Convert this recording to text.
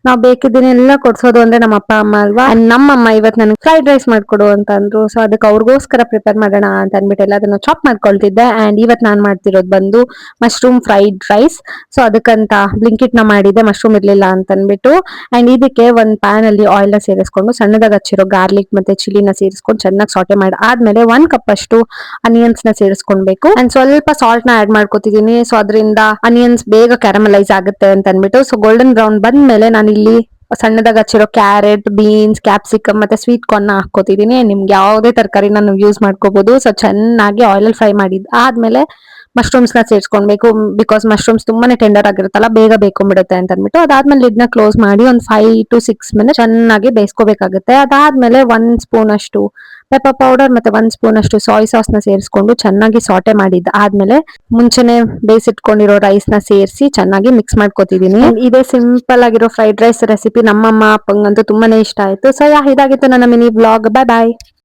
ನಾವ್ ಬೇಕಿದ್ದನ್ನೆಲ್ಲ ಕೊಡ್ಸೋದು ಅಂದ್ರೆ ನಮ್ಮ ಅಪ್ಪ ಅಮ್ಮ ಅಲ್ವಾ. And ನಮ್ಮಮ್ಮ ಇವತ್ತು ನನಗೆ ಫ್ರೈಡ್ ರೈಸ್ ಮಾಡ್ಕೊಡು ಅಂತ ಅಂದ್ರು. ಸೊ ಅದಕ್ಕೆ ಅವ್ರಿಗೋಸ್ಕರ ಪ್ರಿಪೇರ್ ಮಾಡೋಣ ಅಂತ ಅಂದ್ಬಿಟ್ಟು ಎಲ್ಲದನ್ನು ಚಾಪ್ ಮಾಡ್ಕೊಳ್ತಿದ್ದೆ. ಅಂಡ್ ಇವತ್ತು ನಾನ್ ಮಾಡ್ತಿರೋದು ಬಂದು ಮಶ್ರೂಮ್ ಫ್ರೈಡ್ ರೈಸ್. ಸೊ ಅದಕ್ಕಂತ ಬ್ಲಿಂಕಿಟ್ ನ ಮಾಡಿದ್ದೆ, ಮಶ್ರೂಮ್ ಇರ್ಲಿಲ್ಲ ಅಂತ ಅಂದ್ಬಿಟ್ಟು. ಅಂಡ್ ಇದಕ್ಕೆ ಒಂದ್ ಪ್ಯಾನ್ ಅಲ್ಲಿ ಆಯಿಲ್ ನ ಸೇರಿಸ್ಕೊಂಡು ಸಣ್ಣದಾಗಿ ಹಚ್ಚಿರೋ ಗಾರ್ಲಿಕ್ ಮತ್ತೆ ಚಿಲ್ಲಿನ ಸೇರಿಸ್ಕೊಂಡು ಚೆನ್ನಾಗಿ ಸಾಟೆ ಮಾಡಿ ಆದ್ಮೇಲೆ 1 ಕಪ್ ಅಷ್ಟು ಅನಿಯನ್ಸ್ ನ ಸೇರಿಸ್ಕೊಳ್ಬೇಕು. ಅಂಡ್ ಸ್ವಲ್ಪ ಸಾಲ್ಟ್ ನ ಆಡ್ ಮಾಡ್ಕೊತಿದೀನಿ. ಸೊ ಅದರಿಂದ ಅನಿಯನ್ಸ್ ಬೇಗ ಕ್ಯಾರಮಲೈಸ್ ಆಗುತ್ತೆ ಅಂತ ಅಂದ್ಬಿಟ್ಟು. ಸೊ ಗೋಲ್ಡನ್ ಬ್ರೌನ್ ಬಂದ್ಮೇಲೆ ನಾನು ಇಲ್ಲಿ ಸಣ್ಣದಾಗಿ ಹಚ್ಚಿರೋ ಕ್ಯಾರೆಟ್, ಬೀನ್ಸ್, ಕ್ಯಾಪ್ಸಿಕಮ್ ಮತ್ತೆ ಸ್ವೀಟ್ ಕಾರ್ನ್ ನ ಹಾಕೋತಿದೀನಿ. ನಿಮ್ಗೆ ಯಾವುದೇ ತರಕಾರಿ ನಾವು ಯೂಸ್ ಮಾಡ್ಕೋಬಹುದು. ಸೊ ಚೆನ್ನಾಗಿ ಆಯಿಲ್ ಫ್ರೈ ಮಾಡಿದ್ ಆದ್ಮೇಲೆ ಮಶ್ರೂಮ್ಸ್ ನ ಸೇರಿಸ್ಕೊಳ್ಬೇಕು. ಬಿಕಾಸ್ ಮಶ್ರೂಮ್ಸ್ ತುಂಬಾನೇ ಟೆಂಡರ್ ಆಗಿರುತ್ತಲ್ಲ, ಬೇಗ ಬೇಕೊಂಡ್ಬಿಡುತ್ತೆ ಅಂತ ಅಂದ್ಬಿಟ್ಟು. ಅದಾದ್ಮೇಲೆ ಲಿಡ್ನ ಕ್ಲೋಸ್ ಮಾಡಿ ಒಂದು 5 to 6 ಮಿನಿಟ್ ಚೆನ್ನಾಗಿ ಬೇಯಿಸ್ಕೋಬೇಕಾಗುತ್ತೆ. ಅದಾದ್ಮೇಲೆ 1 ಸ್ಪೂನ್ ಅಷ್ಟು ಪೆಪ್ಪರ್ ಪೌಡರ್ ಮತ್ತೆ 1 ಸ್ಪೂನ್ ಅಷ್ಟು ಸಾಯ್ ಸಾಸ್ ನ ಸೇರಿಸ್ಕೊಂಡು ಚೆನ್ನಾಗಿ ಸಾಟೆ ಮಾಡಿದ್ ಆದ್ಮೇಲೆ ಮುಂಚೆನೆ ಬೇಯಿಸಿಟ್ಕೊಂಡಿರೋ ರೈಸ್ ನ ಸೇರಿಸಿ ಚೆನ್ನಾಗಿ ಮಿಕ್ಸ್ ಮಾಡ್ಕೊತಿದೀನಿ. ಇದೇ ಸಿಂಪಲ್ ಆಗಿರೋ ಫ್ರೈಡ್ ರೈಸ್ ರೆಸಿಪಿ ನಮ್ಮಮ್ಮ ಅಪ್ಪಂಗಂತೂ ತುಂಬಾನೇ ಇಷ್ಟ ಆಯ್ತು. ಸೊ ಇದಾಗಿತ್ತು ನನ್ನ ಮಿನಿ ಬ್ಲಾಗ್. ಬಾಯ್ ಬಾಯ್.